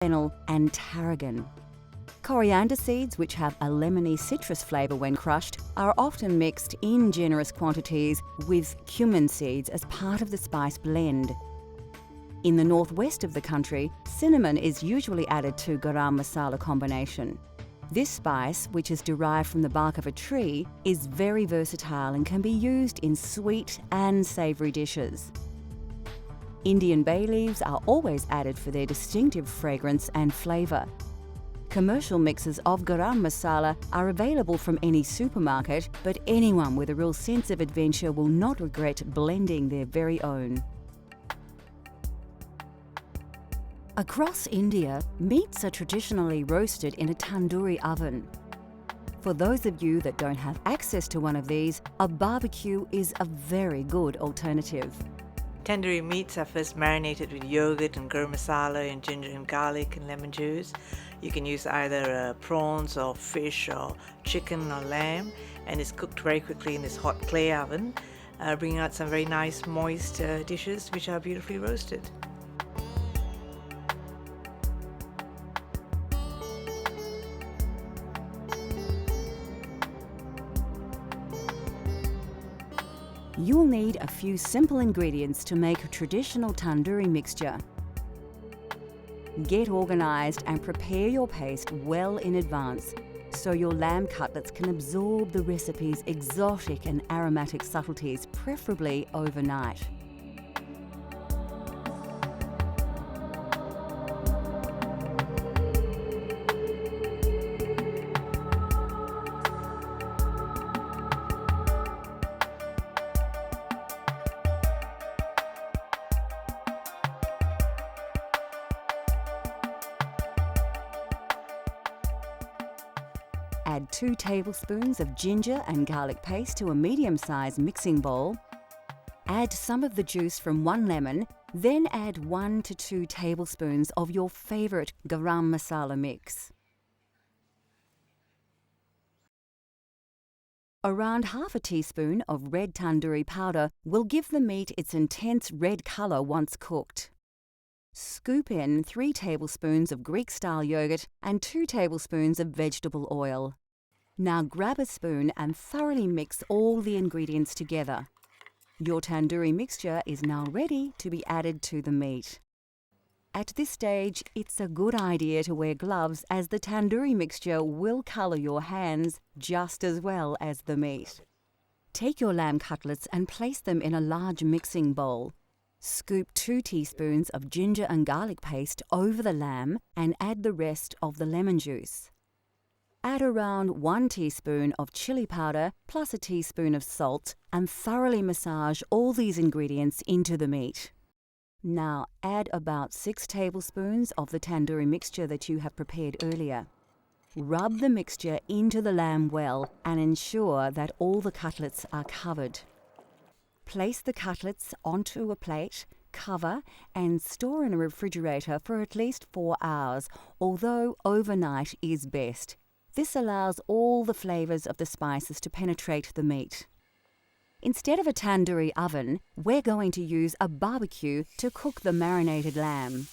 fennel and tarragon. Coriander seeds, which have a lemony citrus flavour when crushed, are often mixed in generous quantities with cumin seeds as part of the spice blend. In the northwest of the country, cinnamon is usually added to garam masala combination. This spice, which is derived from the bark of a tree, is very versatile and can be used in sweet and savoury dishes. Indian bay leaves are always added for their distinctive fragrance and flavour. Commercial mixes of garam masala are available from any supermarket, but anyone with a real sense of adventure will not regret blending their very own. Across India, meats are traditionally roasted in a tandoori oven. For those of you that don't have access to one of these, a barbecue is a very good alternative. Tandoori meats are first marinated with yogurt and garam masala and ginger and garlic and lemon juice. You can use either prawns or fish or chicken or lamb, and it's cooked very quickly in this hot clay oven, bringing out some very nice moist dishes which are beautifully roasted. You'll need a few simple ingredients to make a traditional tandoori mixture. Get organised and prepare your paste well in advance so your lamb cutlets can absorb the recipe's exotic and aromatic subtleties, preferably overnight. Add 2 tablespoons of ginger and garlic paste to a medium-sized mixing bowl. Add some of the juice from 1 lemon, then add 1 to 2 tablespoons of your favourite garam masala mix. Around half a teaspoon of red tandoori powder will give the meat its intense red colour once cooked. Scoop in 3 tablespoons of Greek-style yogurt and 2 tablespoons of vegetable oil. Now grab a spoon and thoroughly mix all the ingredients together. Your tandoori mixture is now ready to be added to the meat. At this stage, it's a good idea to wear gloves as the tandoori mixture will colour your hands just as well as the meat. Take your lamb cutlets and place them in a large mixing bowl. Scoop 2 teaspoons of ginger and garlic paste over the lamb and add the rest of the lemon juice. Add around 1 teaspoon of chili powder plus a teaspoon of salt and thoroughly massage all these ingredients into the meat. Now add about 6 tablespoons of the tandoori mixture that you have prepared earlier. Rub the mixture into the lamb well and ensure that all the cutlets are covered. Place the cutlets onto a plate, cover and store in a refrigerator for at least 4 hours, although overnight is best. This allows all the flavours of the spices to penetrate the meat. Instead of a tandoori oven, we're going to use a barbecue to cook the marinated lamb.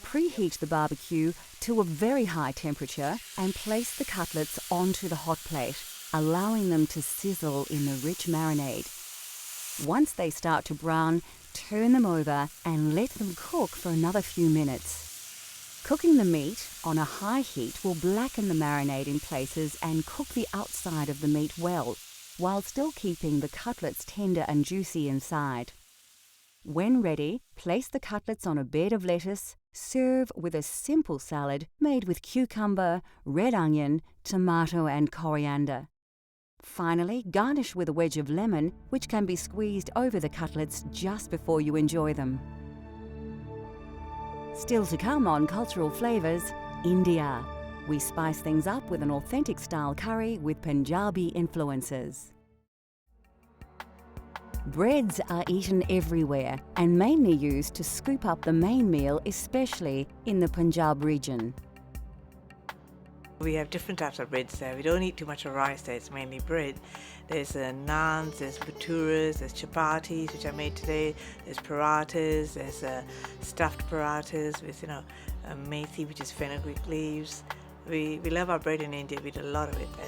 Preheat the barbecue to a very high temperature and place the cutlets onto the hot plate, allowing them to sizzle in the rich marinade. Once they start to brown, turn them over and let them cook for another few minutes. Cooking the meat on a high heat will blacken the marinade in places and cook the outside of the meat well, while still keeping the cutlets tender and juicy inside. When ready, place the cutlets on a bed of lettuce. Serve with a simple salad made with cucumber, red onion, tomato and coriander. Finally, garnish with a wedge of lemon, which can be squeezed over the cutlets just before you enjoy them. Still to come on Cultural Flavours, India. We spice things up with an authentic style curry with Punjabi influences. Breads are eaten everywhere and mainly used to scoop up the main meal, especially in the Punjab region. We have different types of breads there. We don't eat too much of rice there, it's mainly bread. There's naans, there's bhaturas, there's chapatis, which I made today, there's parathas, there's stuffed parathas with, methi, which is fenugreek leaves. We love our bread in India. We do a lot of it there.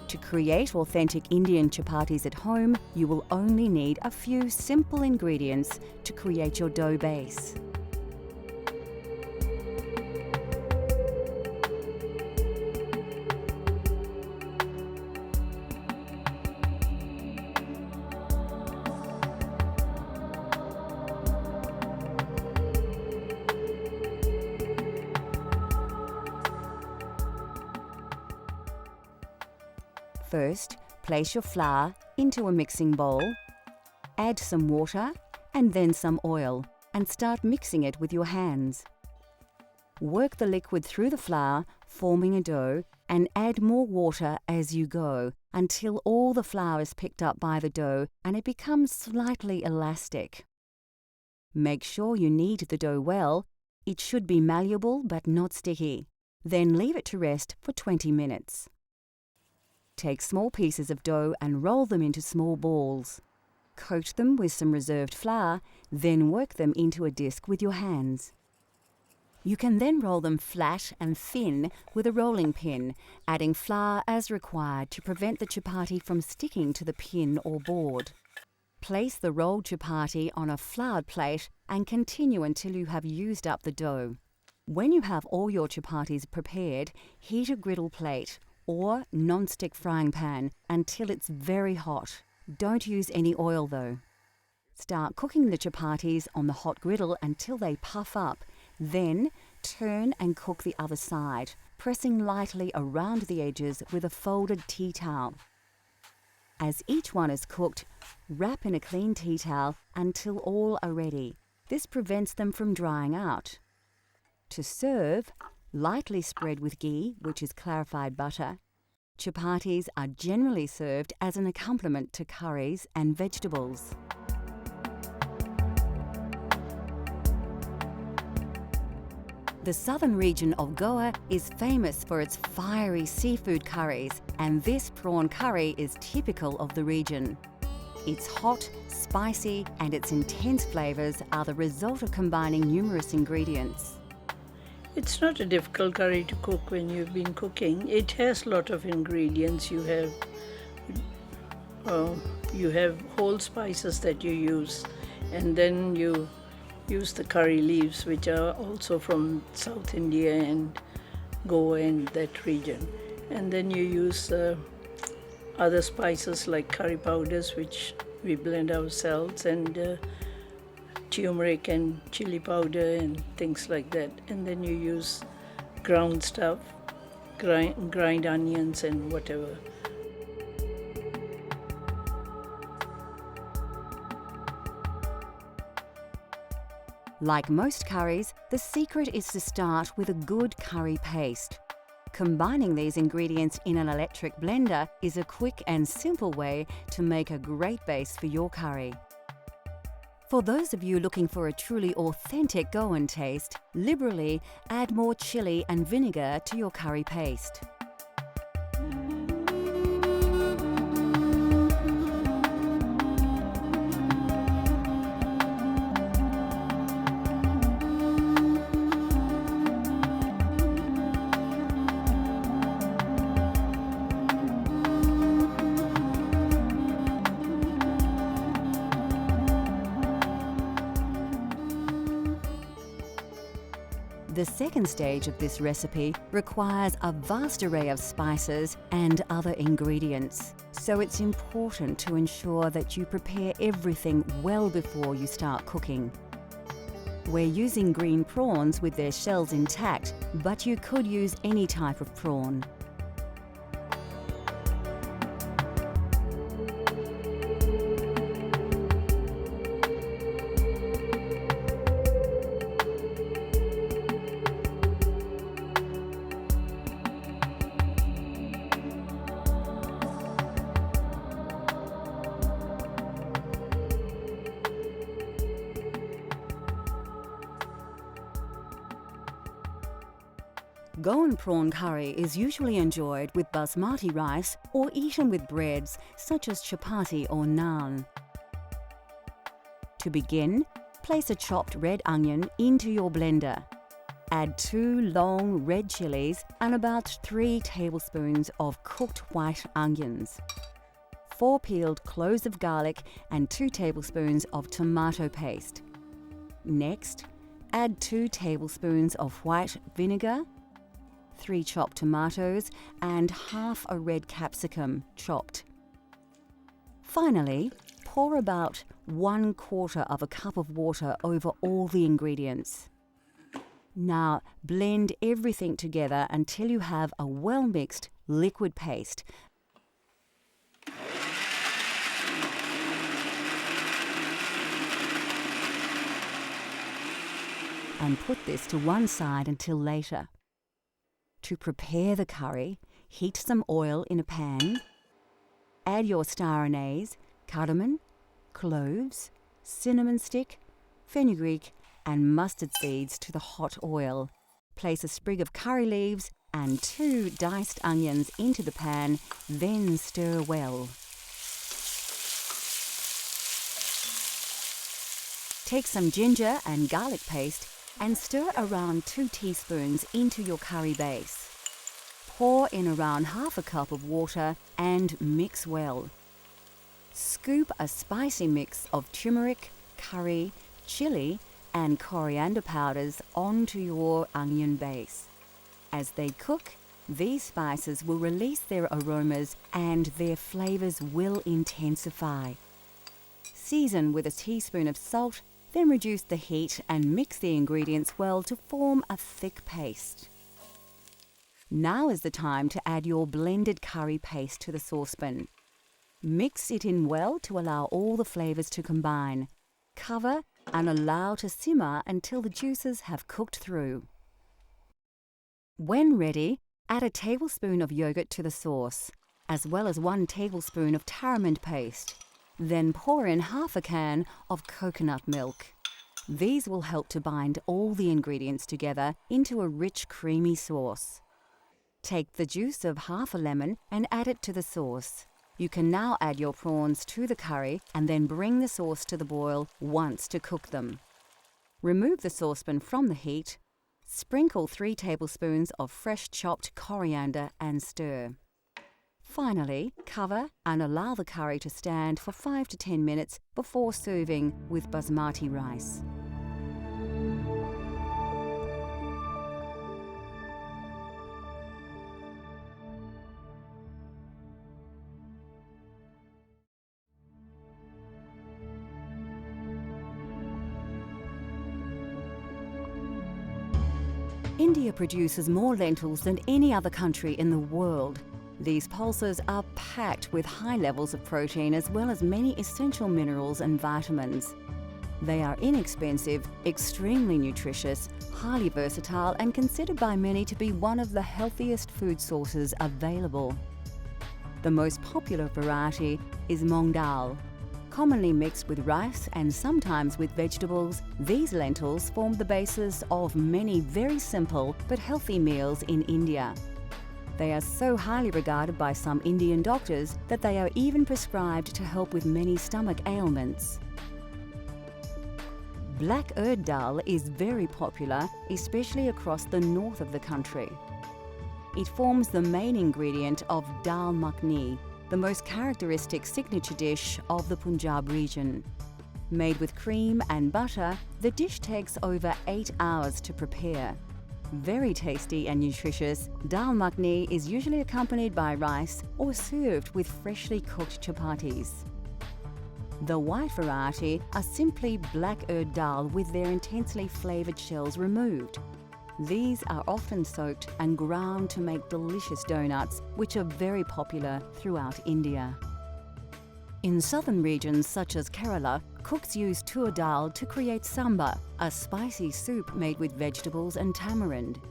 To create authentic Indian chapatis at home, you will only need a few simple ingredients to create your dough base. First, place your flour into a mixing bowl, add some water and then some oil, and start mixing it with your hands. Work the liquid through the flour, forming a dough, and add more water as you go until all the flour is picked up by the dough and it becomes slightly elastic. Make sure you knead the dough well. It should be malleable but not sticky. Then leave it to rest for 20 minutes. Take small pieces of dough and roll them into small balls. Coat them with some reserved flour, then work them into a disc with your hands. You can then roll them flat and thin with a rolling pin, adding flour as required to prevent the chapati from sticking to the pin or board. Place the rolled chapati on a floured plate and continue until you have used up the dough. When you have all your chapatis prepared, heat a griddle plate or non-stick frying pan until it's very hot. Don't use any oil though. Start cooking the chapatis on the hot griddle until they puff up. Then turn and cook the other side, pressing lightly around the edges with a folded tea towel. As each one is cooked, wrap in a clean tea towel until all are ready. This prevents them from drying out. To serve, lightly spread with ghee, which is clarified butter. Chapatis are generally served as an accompaniment to curries and vegetables. The southern region of Goa is famous for its fiery seafood curries, and this prawn curry is typical of the region. It's hot, spicy, and its intense flavours are the result of combining numerous ingredients. It's not a difficult curry to cook when you've been cooking. It has a lot of ingredients. You have whole spices that you use, and then you use the curry leaves, which are also from South India and Goa and that region. And then you use other spices like curry powders, which we blend ourselves, and turmeric and chili powder and things like that. And then you use ground stuff, grind onions and whatever. Like most curries, the secret is to start with a good curry paste. Combining these ingredients in an electric blender is a quick and simple way to make a great base for your curry. For those of you looking for a truly authentic Goan taste, liberally add more chili and vinegar to your curry paste. The second stage of this recipe requires a vast array of spices and other ingredients, so it's important to ensure that you prepare everything well before you start cooking. We're using green prawns with their shells intact, but you could use any type of prawn. Goan prawn curry is usually enjoyed with basmati rice or eaten with breads such as chapati or naan. To begin, place a chopped red onion into your blender. Add 2 long red chilies and about 3 tablespoons of cooked white onions, 4 peeled cloves of garlic and 2 tablespoons of tomato paste. Next, add 2 tablespoons of white vinegar, 3 chopped tomatoes and half a red capsicum chopped. Finally, pour about 1/4 of a cup of water over all the ingredients. Now blend everything together until you have a well-mixed liquid paste. And put this to one side until later. To prepare the curry, heat some oil in a pan. Add your star anise, cardamom, cloves, cinnamon stick, fenugreek and mustard seeds to the hot oil. Place a sprig of curry leaves and 2 diced onions into the pan, then stir well. Take some ginger and garlic paste and stir around 2 teaspoons into your curry base. Pour in around half a cup of water and mix well. Scoop a spicy mix of turmeric, curry, chili, and coriander powders onto your onion base. As they cook, these spices will release their aromas and their flavors will intensify. Season with a teaspoon of salt, then reduce the heat and mix the ingredients well to form a thick paste. Now is the time to add your blended curry paste to the saucepan. Mix it in well to allow all the flavors to combine. Cover and allow to simmer until the juices have cooked through. When ready, add a tablespoon of yogurt to the sauce, as well as 1 tablespoon of tamarind paste. Then pour in half a can of coconut milk. These will help to bind all the ingredients together into a rich, creamy sauce. Take the juice of half a lemon and add it to the sauce. You can now add your prawns to the curry and then bring the sauce to the boil once to cook them. Remove the saucepan from the heat. Sprinkle 3 tablespoons of fresh chopped coriander and stir. Finally, cover and allow the curry to stand for 5 to 10 minutes before serving with basmati rice. India produces more lentils than any other country in the world. These pulses are packed with high levels of protein as well as many essential minerals and vitamins. They are inexpensive, extremely nutritious, highly versatile and considered by many to be one of the healthiest food sources available. The most popular variety is Moong Dal. Commonly mixed with rice and sometimes with vegetables, these lentils form the basis of many very simple but healthy meals in India. They are so highly regarded by some Indian doctors that they are even prescribed to help with many stomach ailments. Black urd dal is very popular, especially across the north of the country. It forms the main ingredient of dal makhani, the most characteristic signature dish of the Punjab region. Made with cream and butter, the dish takes over 8 hours to prepare. Very tasty and nutritious, dal makhani is usually accompanied by rice or served with freshly cooked chapatis. The white variety are simply black urd dal with their intensely flavoured shells removed. These are often soaked and ground to make delicious donuts, which are very popular throughout India. In southern regions such as Kerala, cooks use tur dal to create sambar, a spicy soup made with vegetables and tamarind.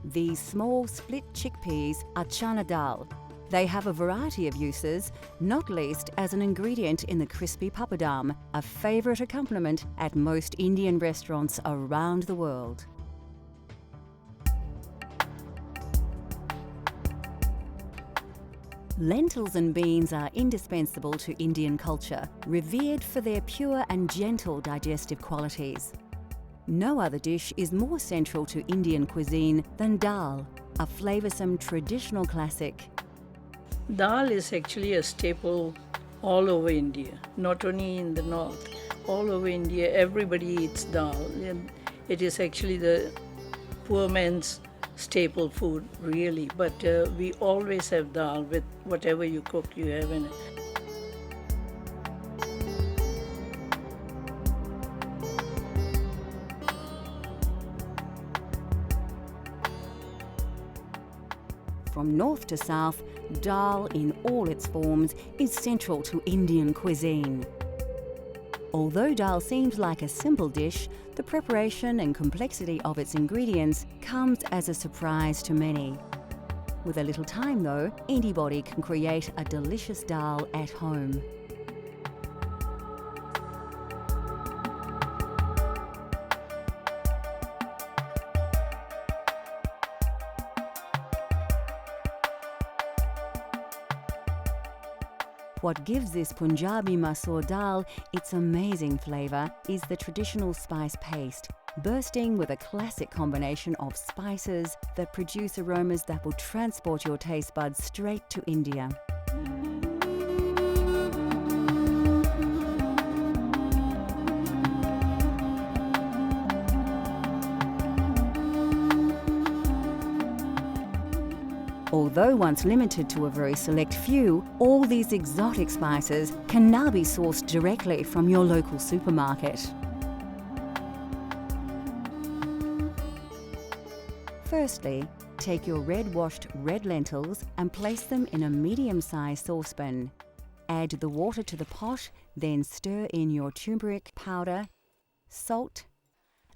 These small split chickpeas are chana dal. They have a variety of uses, not least as an ingredient in the crispy papadam, a favourite accompaniment at most Indian restaurants around the world. Lentils and beans are indispensable to Indian culture, revered for their pure and gentle digestive qualities. No other dish is more central to Indian cuisine than dal, a flavoursome traditional classic. Dal is actually a staple all over India, not only in the north. All over India, everybody eats dal. And it is actually the poor man's staple food, really. But we always have dal with whatever you cook, you have in it. From north to south, dal in all its forms is central to Indian cuisine. Although dal seems like a simple dish, the preparation and complexity of its ingredients comes as a surprise to many. With a little time though, anybody can create a delicious dal at home. What gives this Punjabi masoor dal its amazing flavour is the traditional spice paste, bursting with a classic combination of spices that produce aromas that will transport your taste buds straight to India. Although once limited to a very select few, all these exotic spices can now be sourced directly from your local supermarket. Firstly, take your red-washed red lentils and place them in a medium-sized saucepan. Add the water to the pot, then stir in your turmeric powder, salt,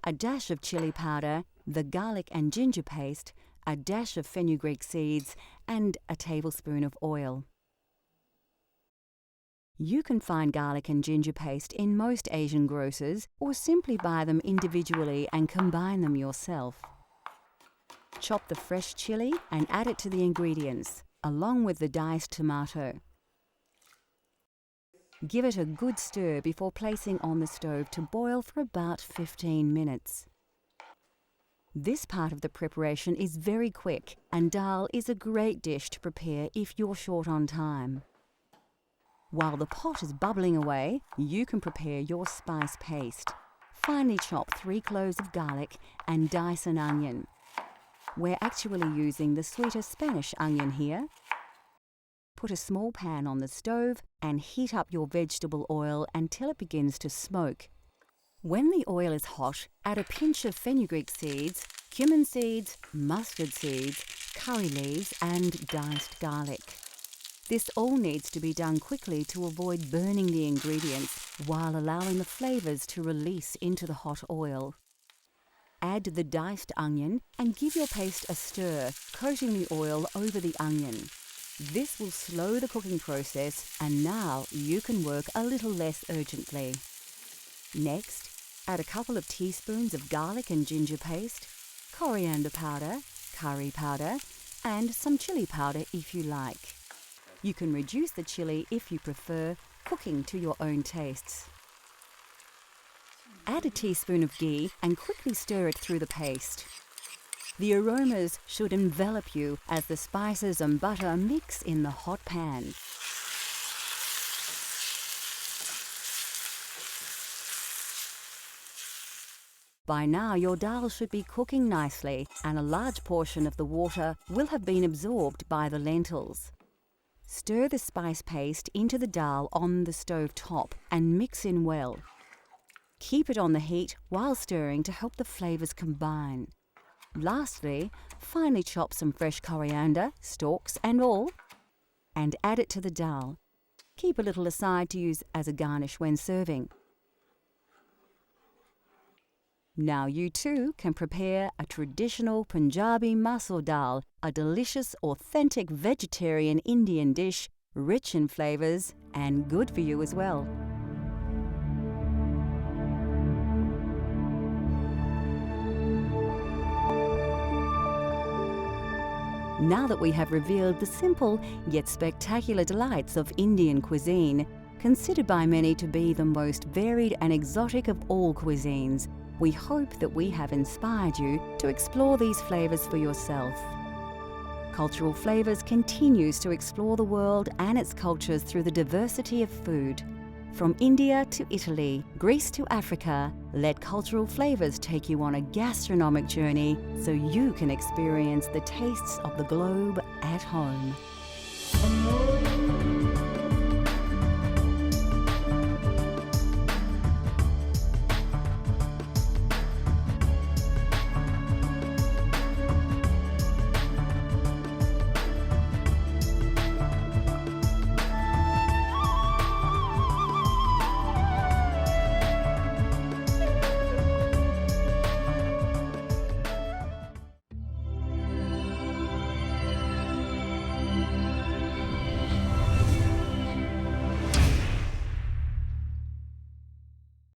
a dash of chili powder, the garlic and ginger paste, a dash of fenugreek seeds and a tablespoon of oil. You can find garlic and ginger paste in most Asian grocers or simply buy them individually and combine them yourself. Chop the fresh chili and add it to the ingredients, along with the diced tomato. Give it a good stir before placing on the stove to boil for about 15 minutes. This part of the preparation is very quick, and dal is a great dish to prepare if you're short on time. While the pot is bubbling away, you can prepare your spice paste. Finely chop 3 cloves of garlic and dice an onion. We're actually using the sweeter Spanish onion here. Put a small pan on the stove and heat up your vegetable oil until it begins to smoke. When the oil is hot, add a pinch of fenugreek seeds, cumin seeds, mustard seeds, curry leaves and diced garlic. This all needs to be done quickly to avoid burning the ingredients while allowing the flavours to release into the hot oil. Add the diced onion and give your paste a stir, coating the oil over the onion. This will slow the cooking process and now you can work a little less urgently. Next, add a couple of teaspoons of garlic and ginger paste, coriander powder, curry powder, and some chili powder if you like. You can reduce the chili if you prefer, cooking to your own tastes. Add a teaspoon of ghee and quickly stir it through the paste. The aromas should envelop you as the spices and butter mix in the hot pan. By now, your dal should be cooking nicely and a large portion of the water will have been absorbed by the lentils. Stir the spice paste into the dal on the stove top and mix in well. Keep it on the heat while stirring to help the flavours combine. Lastly, finely chop some fresh coriander, stalks and all, and add it to the dal. Keep a little aside to use as a garnish when serving. Now you too can prepare a traditional Punjabi masoor dal, a delicious, authentic vegetarian Indian dish, rich in flavours and good for you as well. Now that we have revealed the simple yet spectacular delights of Indian cuisine, considered by many to be the most varied and exotic of all cuisines, we hope that we have inspired you to explore these flavours for yourself. Cultural Flavours continues to explore the world and its cultures through the diversity of food. From India to Italy, Greece to Africa, let Cultural Flavours take you on a gastronomic journey so you can experience the tastes of the globe at home.